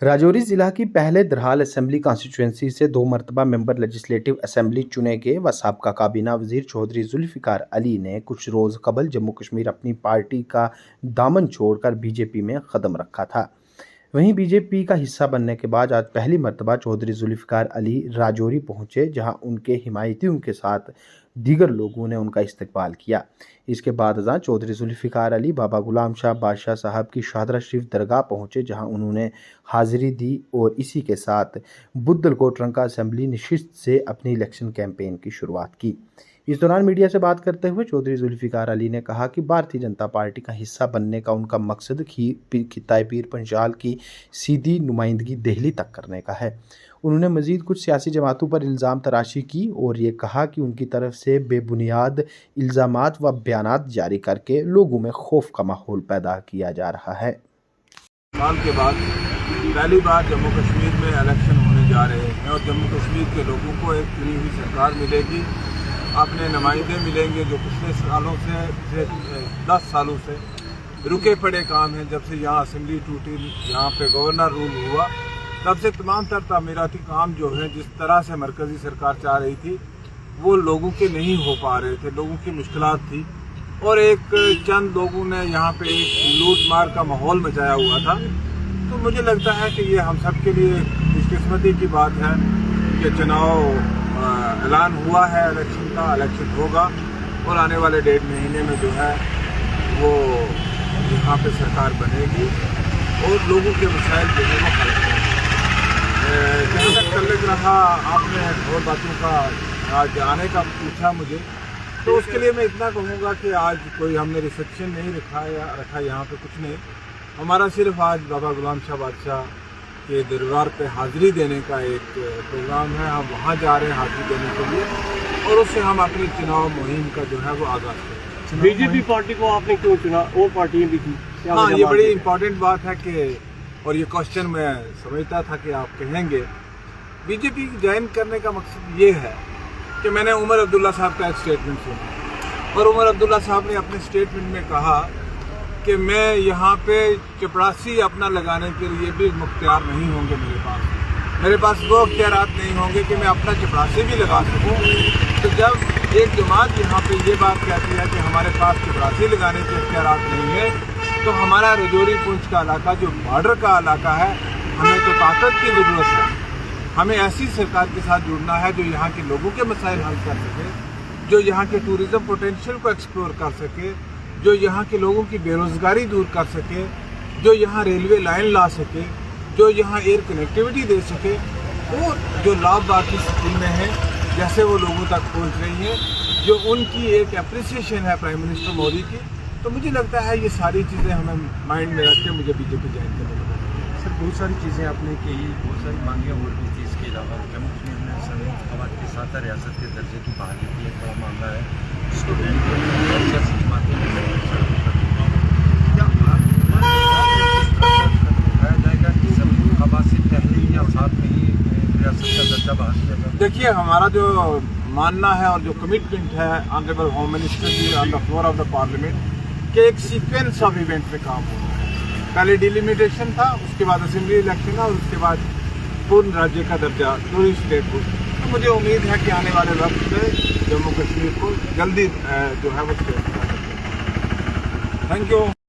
राजौरी जिला की पहले दरहाल असम्बली कॉन्स्टिट्यूंसी से 2 मरतबा मेंबर लेजिस्लेटिव असम्बली चुने गए व साबका काबीना वजीर चौधरी जुल्फ़िकार अली ने कुछ रोज़ कबल जम्मू कश्मीर अपनी पार्टी का दामन छोड़कर बीजेपी में कदम रखा था। वहीं बीजेपी का हिस्सा बनने के बाद आज पहली मरतबा चौधरी जुल्फ़िकार अली राजौरी पहुंचे, जहां उनके हिमायतियों के साथ दीगर लोगों ने उनका इस्तकबाल किया। इसके बाद चौधरी जुल्फ़िकार अली बाबा गुलाम शाह बादशाह साहब की शाहदरा शरीफ दरगाह पहुंचे, जहां उन्होंने हाजिरी दी और इसी के साथ बुद्धलकोट रंका असम्बली नशिस्त से अपनी इलेक्शन कैंपेन की शुरुआत की। इस दौरान मीडिया से बात करते हुए चौधरी जुल्फ़िकार अली ने कहा कि भारतीय जनता पार्टी का हिस्सा बनने का उनका मकसद खित्ताए पीर पंजाल की सीधी नुमाइंदगी दिल्ली तक करने का है। उन्होंने मज़ीद कुछ सियासी जमातों पर इल्ज़ाम तराशी की और ये कहा कि उनकी तरफ से बेबुनियाद इल्ज़ामात व बयानात जारी करके लोगों में खौफ का माहौल पैदा किया जा रहा है। साल के बाद पहली बार जम्मू कश्मीर में इलेक्शन होने जा रहे हैं और जम्मू कश्मीर के लोगों को एक चुनी हुई सरकार मिलेगी, अपने नुमाइंदे मिलेंगे जो पिछले सालों से 10 सालों से रुके पड़े काम हैं। जब से यहाँ असेंबली टूटी, यहाँ पे गवर्नर रूल हुआ, तब से तमाम तर तामीराती काम जो है जिस तरह से मरकज़ी सरकार चाह रही थी वो लोगों के नहीं हो पा रहे थे, लोगों की मुश्किलात थी और एक चंद लोगों ने यहाँ पे एक लूट मार का माहौल मचाया हुआ था। तो मुझे लगता है कि ये हम सब के लिए खुशकिस्मती की बात है कि चुनाव ऐलान हुआ है, इलेक्शन होगा और आने वाले 1.5 महीने में जो है वो यहाँ पे सरकार बनेगी और लोगों के मसाइल जो है वो हल होंगे। जहाँ तक तल्लुक़ रहा आपने और बातों का आज आने का पूछा मुझे, तो उसके लिए मैं इतना कहूँगा कि आज कोई हमने रिसेप्शन नहीं रखा यहाँ पे कुछ नहीं। हमारा सिर्फ आज बाबा गुलाम शाह बादशाह के दरबार पे हाज़िरी देने का एक प्रोग्राम है। हम वहाँ जा रहे हैं हाज़िरी देने के लिए और उससे हम अपनी चुनाव मुहिम का जो है वो आगाज़ करें। बीजेपी पार्टी को आपने क्यों चुना? और पार्टियां भी थी। हाँ, ये बड़ी इम्पोर्टेंट बात है कि और ये क्वेश्चन मैं समझता था कि आप कहेंगे। बीजेपी ज्वाइन करने का मकसद ये है कि मैंने उमर अब्दुल्ला साहब का एक स्टेटमेंट सुना और उमर अब्दुल्ला साहब ने अपने स्टेटमेंट में कहा कि मैं यहाँ पे चपरासी अपना लगाने के लिए भी मुख्तियार नहीं होंगे। मेरे पास वो अख्तियारात नहीं होंगे कि मैं अपना चपरासी भी लगा सकूँ। तो जब एक जमात यहाँ पे ये बात कहती है कि हमारे पास चपरासी लगाने के अख्तियारात नहीं है, तो हमारा राजौरी पुंछ का इलाका जो बॉर्डर का इलाका है, हमें तो ताकत की ज़रूरत है। हमें ऐसी सरकार के साथ जुड़ना है जो यहाँ के लोगों के मसाइल हल कर सके, जो यहाँ के टूरिज़्म पोटेंशियल को एक्सप्लोर कर सके, जो यहाँ के लोगों की बेरोज़गारी दूर कर सके, जो यहाँ रेलवे लाइन ला सके, जो यहाँ एयर कनेक्टिविटी दे सके, वो जो लाभ बाकी स्कीमें हैं जैसे वो लोगों तक पहुँच रही हैं, जो उनकी एक अप्रिसिएशन है प्राइम मिनिस्टर मोदी की। तो मुझे लगता है ये सारी चीज़ें हमें माइंड में रख के मुझे बीजेपी ज्वाइन करने लगा। सर, बहुत सारी चीज़ें आपने कही, बहुत सारी मांगें और भी थी। इसके अलावा जम्मू कश्मीर में संयुक्त खवात के साथ रियासत के दर्जे की बहाली की एक बड़ा मामला है। स्टूडेंट को सियासी जमातें उठाया जाएगा कि संयुक्त खवात से पहले या साथ में ही रियासत का दर्जा बहाल किया जाए? देखिए, हमारा जो मानना है और जो कमिटमेंट है ऑनरेबल होम मिनिस्टर जी on the floor of the parliament के एक सीक्वेंस ऑफ इवेंट में काम होना है। पहले डिलिमिटेशन था, उसके बाद असेंबली इलेक्शन है और उसके बाद पूर्ण राज्य का दर्जा पूरी स्टेट को। तो मुझे उम्मीद है कि आने वाले वक्त में जम्मू कश्मीर को जल्दी जो है वो स्टेट। Thank you.